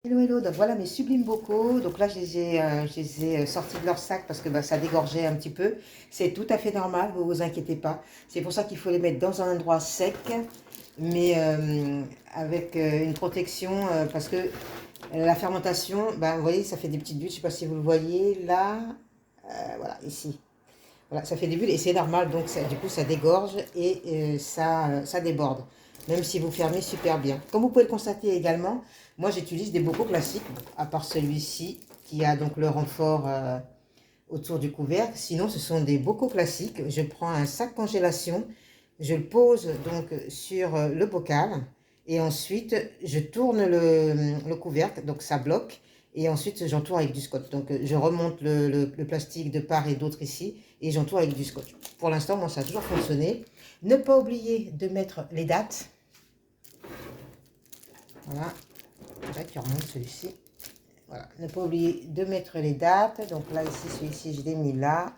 Hello, hello, donc voilà mes sublimes bocaux. Donc là, je les ai sortis de leur sac parce que bah, ça dégorgeait un petit peu. C'est tout à fait normal, vous vous inquiétez pas. C'est pour ça qu'il faut les mettre dans un endroit sec, mais avec une protection parce que la fermentation, bah, vous voyez, ça fait des petites bulles. Je sais pas si vous le voyez là. Voilà, ici. Voilà, ça fait des bulles et c'est normal, donc ça, du coup ça dégorge et ça déborde, même si vous fermez super bien. Comme vous pouvez le constater également, moi j'utilise des bocaux classiques, à part celui-ci qui a donc le renfort autour du couvercle. Sinon ce sont des bocaux classiques. Je prends un sac congélation, je le pose donc sur le bocal et ensuite je tourne le couvercle, donc ça bloque. Et ensuite, j'entoure avec du scotch. Donc, je remonte le plastique de part et d'autre ici et j'entoure avec du scotch. Pour l'instant, moi, ça a toujours fonctionné. Ne pas oublier de mettre les dates. Voilà. Là, tu remontes celui-ci. Voilà. Ne pas oublier de mettre les dates. Donc là, ici, celui-ci, je l'ai mis là.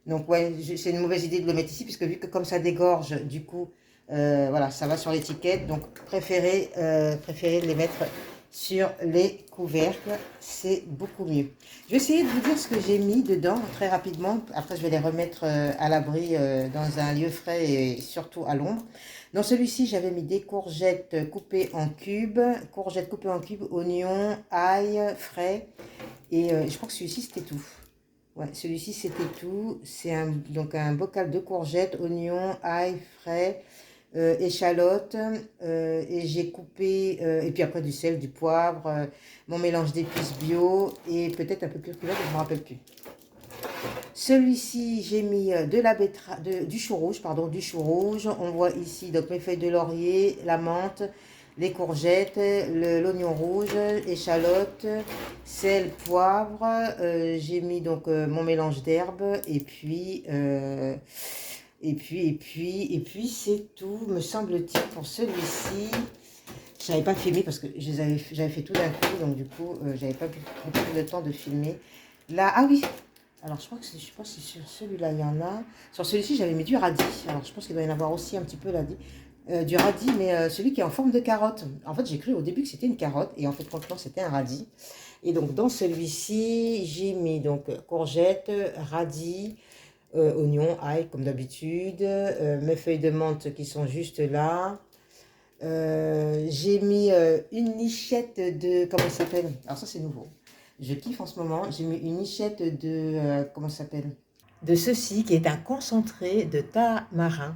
Donc, ouais, c'est une mauvaise idée de le mettre ici puisque vu que comme ça dégorge, du coup, voilà, ça va sur l'étiquette. Donc, préférez les mettre sur les couvercles, c'est beaucoup mieux. Je vais essayer de vous dire ce que j'ai mis dedans très rapidement. Après, je vais les remettre à l'abri dans un lieu frais et surtout à l'ombre. Dans celui-ci, j'avais mis des courgettes coupées en cubes, oignons, ail frais. Et je crois que celui-ci, c'était tout. Ouais, celui-ci, c'était tout. C'est donc un bocal de courgettes, oignons, ail frais, échalotes. Et j'ai coupé, et puis après du sel, du poivre, mon mélange d'épices bio et peut-être un peu de curcuma, je ne me rappelle plus. Celui-ci, j'ai mis du chou rouge, pardon, du chou rouge. On voit ici donc mes feuilles de laurier, la menthe, les courgettes, l'oignon rouge, échalotes, sel, poivre. J'ai mis donc mon mélange d'herbes et puis c'est tout, me semble-t-il, pour celui-ci. Je n'avais pas filmé parce que j'avais fait tout d'un coup, donc du coup, j'avais pas pris le temps de filmer. Là, ah oui, alors je crois que je sais pas si sur celui-là il y en a. Sur celui-ci, j'avais mis du radis. Alors je pense qu'il doit y en avoir aussi un petit peu là, du radis, mais celui qui est en forme de carotte. En fait, j'ai cru au début que c'était une carotte et en fait, franchement, c'était un radis. Et donc dans celui-ci, j'ai mis donc courgettes, radis, oignons, ail comme d'habitude, mes feuilles de menthe qui sont juste là. J'ai mis une lichette de... Comment ça s'appelle? Alors ça, c'est nouveau. Je kiffe en ce moment. J'ai mis une lichette de... comment ça s'appelle? De ceci, qui est un concentré de tamarin.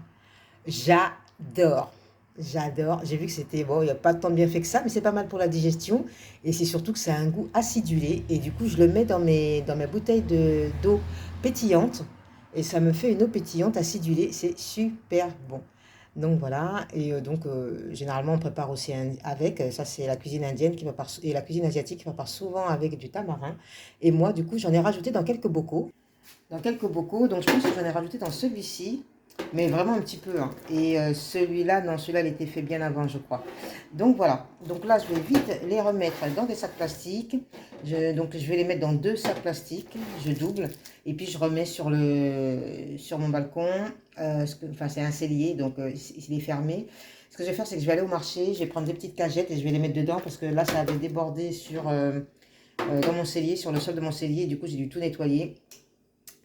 J'adore. J'adore. J'ai vu que c'était... Bon, il n'y a pas tant de bienfaits que ça, mais c'est pas mal pour la digestion. Et c'est surtout que ça a un goût acidulé. Et du coup, je le mets dans mes bouteilles d'eau pétillante. Et ça me fait une eau pétillante acidulée. C'est super bon. Donc voilà, et donc généralement on prépare aussi avec, ça c'est la cuisine indienne qui prépare, et la cuisine asiatique qui prépare souvent avec du tamarin. Et moi du coup j'en ai rajouté dans quelques bocaux. Donc je pense que j'en ai rajouté dans celui-ci, mais vraiment un petit peu, hein. Et celui-là, non, celui-là il était fait bien avant je crois. Donc voilà, donc là je vais vite les remettre dans des sacs plastiques. Donc je vais les mettre dans 2 sacs plastiques, je double, et puis je remets sur mon balcon. Enfin c'est un cellier, donc il est fermé. Ce que je vais faire, c'est que je vais aller au marché, je vais prendre des petites cagettes et je vais les mettre dedans parce que là ça avait débordé dans mon cellier, sur le sol de mon cellier, et du coup j'ai dû tout nettoyer.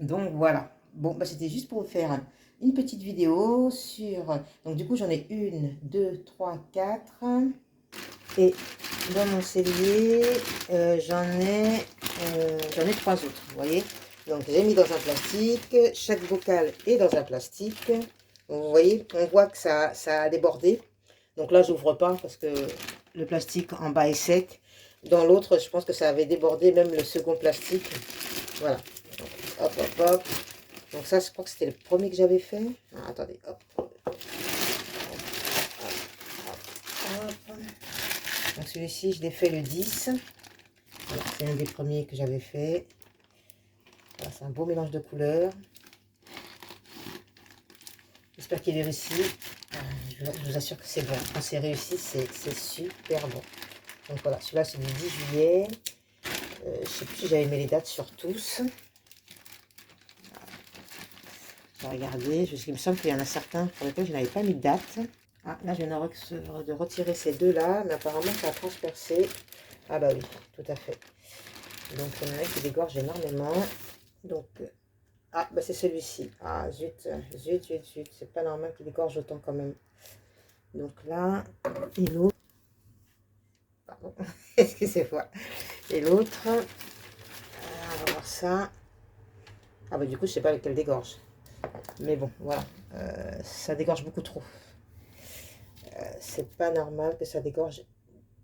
Donc voilà. Bon, bah, c'était juste pour vous faire une petite vidéo sur... Donc du coup, j'en ai 1, 2, 3, 4. Et dans mon cellier, j'en ai 3 autres, vous voyez. Donc j'ai mis dans un plastique. Chaque bocal est dans un plastique. Donc, vous voyez, on voit que ça a débordé. Donc là, j'ouvre pas parce que le plastique en bas est sec. Dans l'autre, je pense que ça avait débordé même le second plastique. Voilà. Hop, hop, hop. Donc ça, je crois que c'était le premier que j'avais fait. Ah, attendez, hop. Hop, hop, hop. Donc celui-ci, je l'ai fait le 10. Voilà, c'est un des premiers que j'avais fait. Voilà, c'est un beau mélange de couleurs. J'espère qu'il est réussi. Je vous assure que c'est bon. Quand c'est réussi, c'est super bon. Donc voilà, celui-là, c'est du 10 juillet. Je ne sais plus si j'avais mis les dates sur tous. Je vais regarder. Il me semble qu'il y en a certains pour lesquels je n'avais pas mis de date. Ah, là, je viens de retirer ces deux-là, mais apparemment, ça a transpercé. Ah bah oui, tout à fait. Donc il y en a qui dégorge énormément. Donc, ah bah c'est celui-ci. Ah zut, zut, zut, zut. C'est pas normal qu'il dégorge autant quand même. Donc là, et l'autre, pardon, excusez-moi. Et l'autre, on va voir ça. Ah bah du coup, je sais pas lequel dégorge. Mais bon, voilà. Ça dégorge beaucoup trop. C'est pas normal que ça dégorge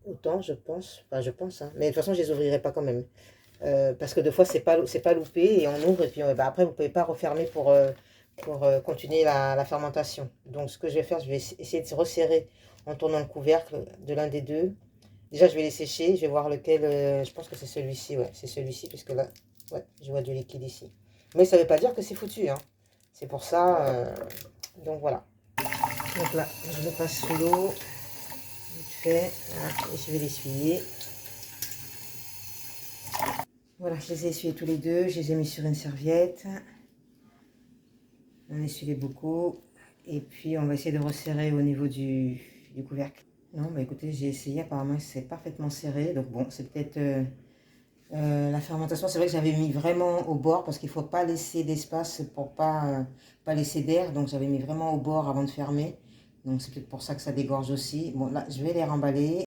autant, je pense. Enfin, je pense, hein. Mais de toute façon, je les ouvrirai pas quand même. Parce que des fois, c'est pas loupé et on ouvre. Et puis bah, après, vous pouvez pas refermer pour continuer la fermentation. Donc, ce que je vais faire, je vais essayer de resserrer en tournant le couvercle de l'un des deux. Déjà, je vais les sécher. Je vais voir lequel. Je pense que c'est celui-ci. Ouais, c'est celui-ci, puisque là, ouais, je vois du liquide ici. Mais ça ne veut pas dire que c'est foutu, hein. C'est pour ça. Donc, voilà. Donc là, je le passe sous l'eau. Vite fait. Voilà, et je vais l'essuyer. Voilà, je les ai essuyés tous les deux. Je les ai mis sur une serviette. On essuie beaucoup. Et puis, on va essayer de resserrer au niveau du couvercle. Non, bah écoutez, j'ai essayé. Apparemment, c'est parfaitement serré. Donc, bon, c'est peut-être... la fermentation, c'est vrai que j'avais mis vraiment au bord parce qu'il ne faut pas laisser d'espace pour pas laisser d'air. Donc j'avais mis vraiment au bord avant de fermer. Donc c'est peut-être pour ça que ça dégorge aussi. Bon là, je vais les remballer.